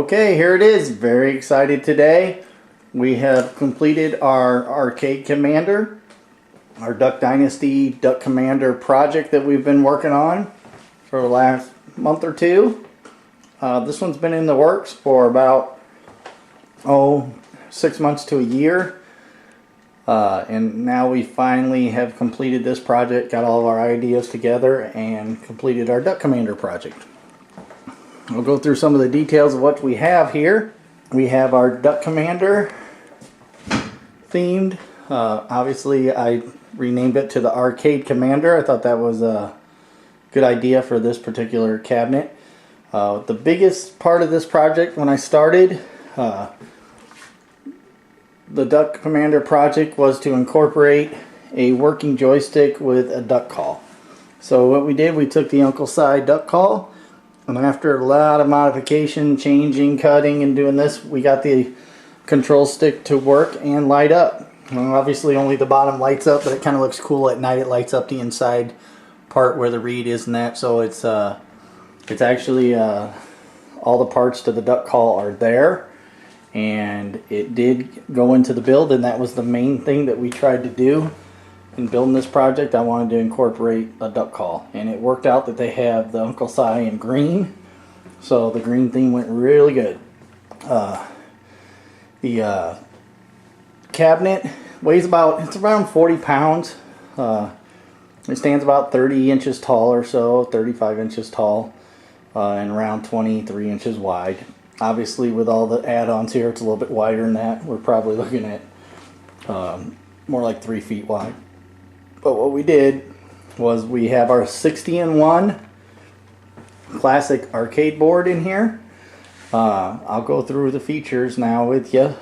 Okay, here it is. Very excited today. We have completed our arcade commander, our Duck Dynasty Duck Commander project that we've been working on for the last month or two. This one's been in the works for about 6 months to a year. And now we finally have completed this project, got all of our ideas together, and completed our Duck Commander project. I'll go through some of the details of what we have here. We have our Duck Commander themed. Obviously I renamed it to the Arcade Commander. I thought that was a good idea for this particular cabinet. The biggest part of this project when I started the Duck Commander project was to incorporate a working joystick with a duck call. So what we did, we took the Uncle Si duck call, and after a lot of modification, changing, cutting, and doing this, we got the control stick to work and light up. Well, obviously only the bottom lights up, but it kind of looks cool at night. It lights up the inside part where the reed is and that, so it's actually all the parts to the duck call are there, and it did go into the build, and that was the main thing that we tried to do in building this project. I wanted to incorporate a duck call, and it worked out that they have the Uncle Si in green, so the green theme went really good. The cabinet weighs it's around 40 pounds. It stands about 30 inches tall or so, 35 inches tall, and around 23 inches wide. Obviously with all the add-ons here, it's a little bit wider than that. We're probably looking at more like 3 feet wide. But what we did was we have our 60-in-1 classic arcade board in here. I'll go through the features now with you.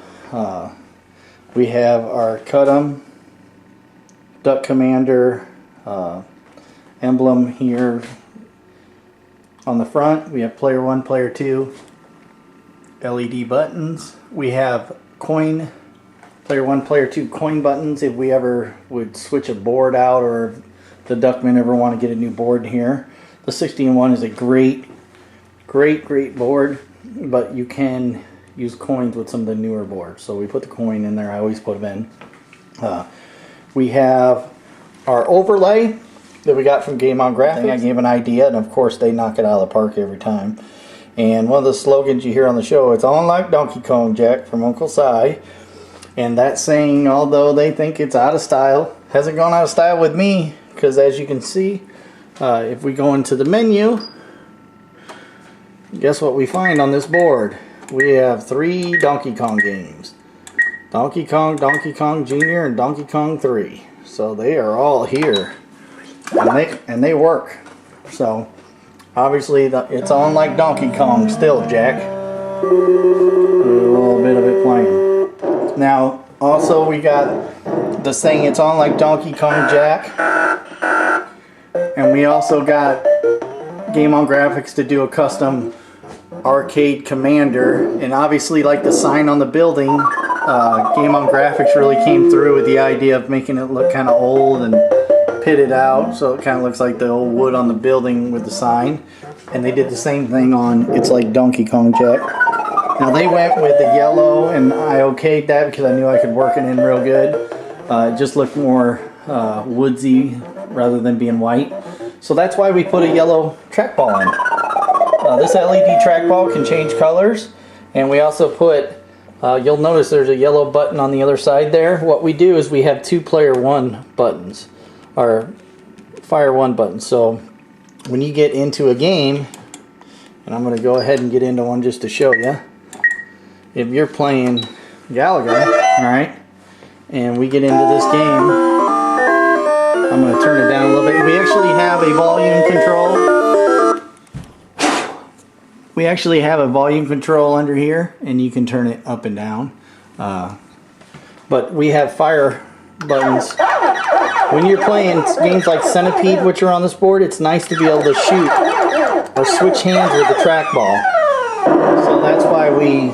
We have our Cut-'em Duck Commander emblem here on the front. We have player 1, player 2 LED buttons. We have player 1, player 2 coin buttons if we ever would switch a board out, or if the Duckmen ever want to get a new board here. The 60-in-1 is a great board, but you can use coins with some of the newer boards. So we put the coin in there. I always put them in. We have our overlay that we got from Game On Graphics. I gave an idea, and of course they knock it out of the park every time. And one of the slogans you hear on the show, it's on like Donkey Kong, Jack, from Uncle Si. And that saying, although they think it's out of style, hasn't gone out of style with me, because as you can see, if we go into the menu, guess what we find on this board? We have 3 Donkey Kong games. Donkey Kong, Donkey Kong Jr., and Donkey Kong 3. So they are all here, and they work. So obviously it's on like Donkey Kong still, Jack. A little bit of it playing. Now also we got the saying, it's on like Donkey Kong, Jack. And we also got Game On Graphics to do a custom Arcade Commander, and obviously like the sign on the building, Game On Graphics really came through with the idea of making it look kind of old and pitted out, so it kind of looks like the old wood on the building with the sign. And they did the same thing on It's Like Donkey Kong, Jack. Now they went with the yellow, and I okayed that because I knew I could work it in real good. It just looked more woodsy rather than being white, so that's why we put a yellow trackball in. This LED trackball can change colors, and we also put, you'll notice there's a yellow button on the other side there. What we do is we have 2 player 1 buttons, or fire 1 buttons. So when you get into a game, and I'm going to go ahead and get into one just to show you. If you're playing Galaga, alright, and we get into this game, I'm going to turn it down a little bit. We actually have a volume control. We actually have a volume control under here, and you can turn it up and down. But we have fire buttons. When you're playing games like Centipede, which are on this board, it's nice to be able to shoot or switch hands with the trackball. So that's why we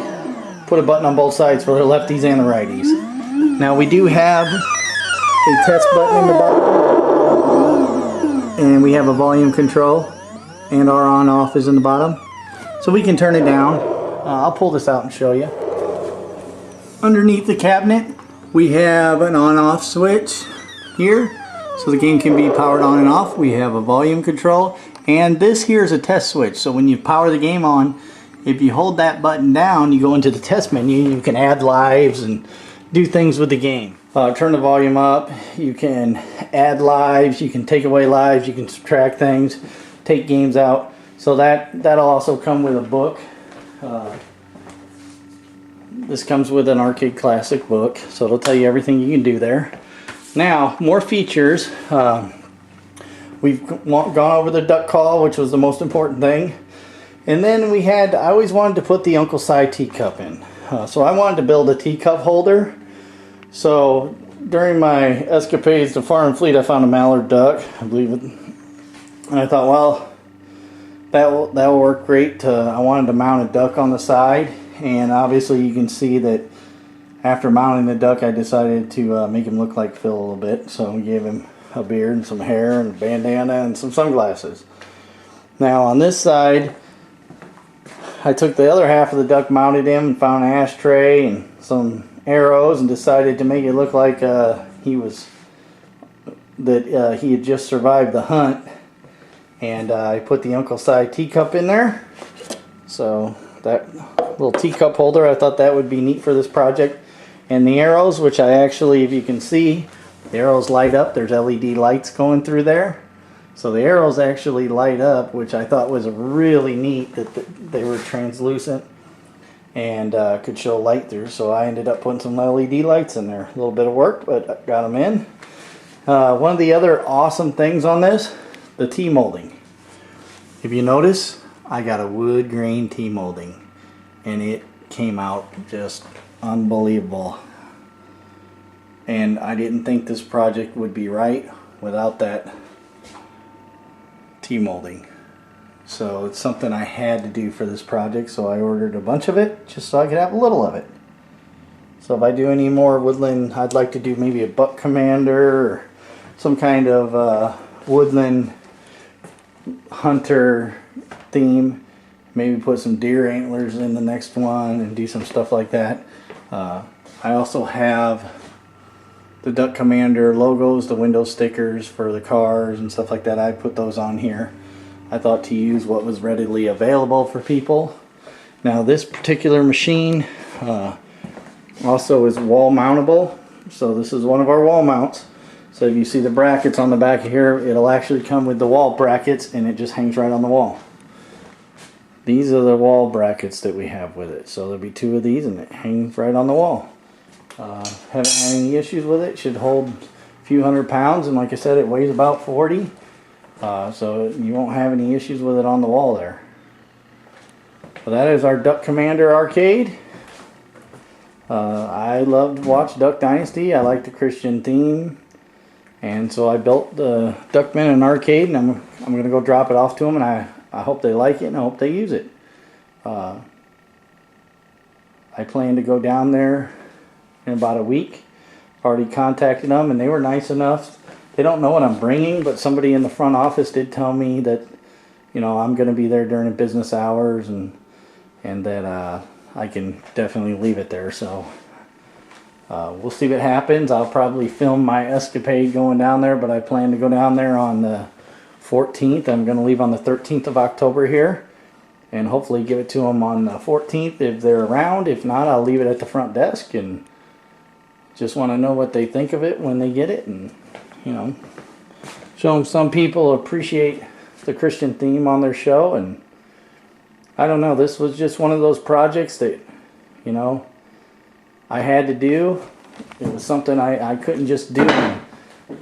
put a button on both sides for the lefties and the righties. Now we do have a test button in the bottom, and we have a volume control, and our on-off is in the bottom. So we can turn it down I'll pull this out and show you. Underneath the cabinet, we have an on-off switch here, so the game can be powered on and off. We have a volume control, and this here is a test switch. So when you power the game on, if you hold that button down, you go into the test menu. You can add lives and do things with the game. Turn the volume up. You can add lives. You can take away lives. You can subtract things, take games out. So that'll also come with a book. This comes with an Arcade Classic book, so it'll tell you everything you can do there. Now, more features. We've gone over the duck call, which was the most important thing. And then I always wanted to put the Uncle Si teacup in. So I wanted to build a teacup holder. So during my escapades to Farm and Fleet, I found a mallard duck, I believe it. And I thought, well, that will work great. I wanted to mount a duck on the side. And obviously you can see that after mounting the duck, I decided to make him look like Phil a little bit. So we gave him a beard and some hair and a bandana and some sunglasses. Now on this side, I took the other half of the duck, mounted him, and found an ashtray and some arrows, and decided to make it look like he had just survived the hunt. And I put the Uncle Si teacup in there. So that little teacup holder, I thought that would be neat for this project. And the arrows, which I actually, if you can see, the arrows light up. There's LED lights going through there. So the arrows actually light up, which I thought was really neat, that they were translucent and could show light through. So I ended up putting some LED lights in there. A little bit of work, but I got them in. One of the other awesome things on this, the T-molding. If you notice, I got a wood grain T-molding, and it came out just unbelievable. And I didn't think this project would be right without that T-molding. So it's something I had to do for this project, so I ordered a bunch of it just so I could have a little of it. So if I do any more woodland, I'd like to do maybe a buck commander or some kind of woodland hunter theme. Maybe put some deer antlers in the next one and do some stuff like that. I also have the Duck Commander logos, the window stickers for the cars and stuff like that. I put those on here. I thought to use what was readily available for people. Now this particular machine also is wall mountable. So this is one of our wall mounts. So if you see the brackets on the back here, it'll actually come with the wall brackets, and it just hangs right on the wall. These are the wall brackets that we have with it. So there'll be two of these, and it hangs right on the wall. Haven't had any issues with it. Should hold a few hundred pounds, and like I said, it weighs about 40. So you won't have any issues with it on the wall there. Well, that is our Duck Commander arcade. I love to watch Duck Dynasty. I like the Christian theme. And so I built the Duckman in an arcade, and I'm going to go drop it off to them, and I hope they like it, and I hope they use it. I plan to go down there in about a week. Already contacted them, and they were nice enough. They don't know what I'm bringing, but somebody in the front office did tell me that, you know, I'm going to be there during business hours, and that I can definitely leave it there. So we'll see what happens. I'll probably film my escapade going down there, but I plan to go down there on the 14th. I'm going to leave on the 13th of October here, and hopefully give it to them on the 14th if they're around. If not, I'll leave it at the front desk, and just want to know what they think of it when they get it, and you know, show them some people appreciate the Christian theme on their show. And I don't know, this was just one of those projects that, you know, I had to do. It was something I couldn't just do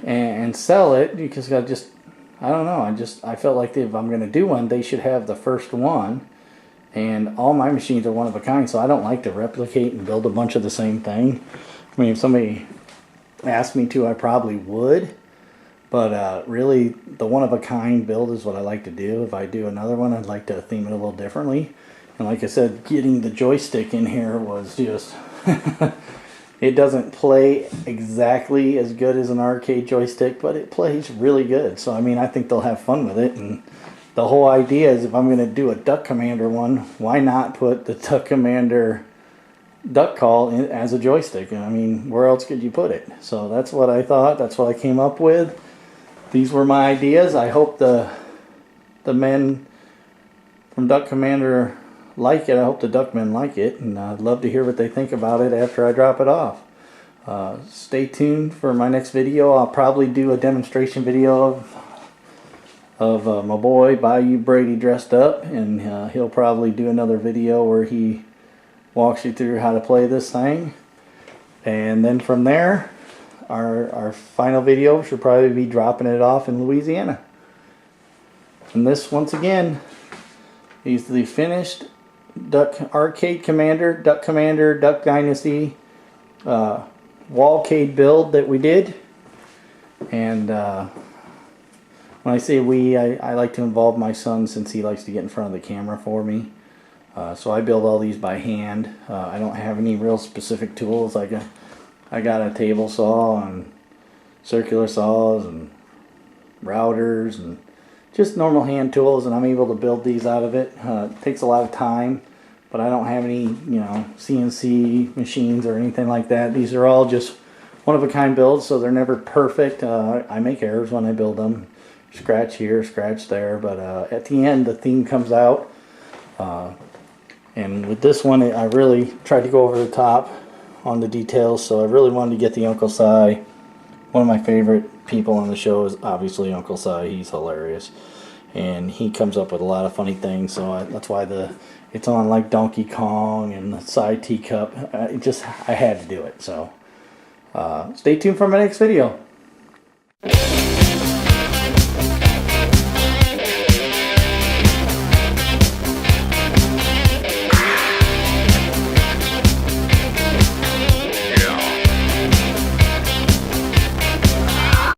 and sell it, because I don't know, I felt like if I'm going to do one, they should have the first one. And all my machines are one of a kind, so I don't like to replicate and build a bunch of the same thing. I mean, if somebody asked me to, I probably would. But really, the one-of-a-kind build is what I like to do. If I do another one, I'd like to theme it a little differently. And like I said, getting the joystick in here was just... It doesn't play exactly as good as an arcade joystick, but it plays really good. So, I mean, I think they'll have fun with it. And the whole idea is if I'm going to do a Duck Commander one, why not put the Duck Commander duck call in, as a joystick? I mean, where else could you put it? So that's what I thought. That's what I came up with. These were my ideas. I hope the men from Duck Commander like it. I hope the Duckmen like it, and I'd love to hear what they think about it after I drop it off. Stay tuned for my next video. I'll probably do a demonstration video of my boy Bayou Brady dressed up, and he'll probably do another video where he walks you through how to play this thing. And then from there, our final video should probably be dropping it off in Louisiana. And this, once again, is the finished Duck Arcade Commander, Duck Commander, Duck Dynasty wallcade build that we did. And when I say we, I like to involve my son since he likes to get in front of the camera for me. So I build all these by hand. I don't have any real specific tools. I got a table saw and circular saws and routers and just normal hand tools, and I'm able to build these out of it. It takes a lot of time, but I don't have any, CNC machines or anything like that. These are all just one-of-a-kind builds, so they're never perfect. I make errors when I build them. Scratch here, scratch there, but at the end the theme comes out. And with this one, I really tried to go over the top on the details, so I really wanted to get the Uncle Si. One of my favorite people on the show is obviously Uncle Si. He's hilarious, and he comes up with a lot of funny things, so that's why it's on like Donkey Kong and the Si teacup. I had to do it, so stay tuned for my next video.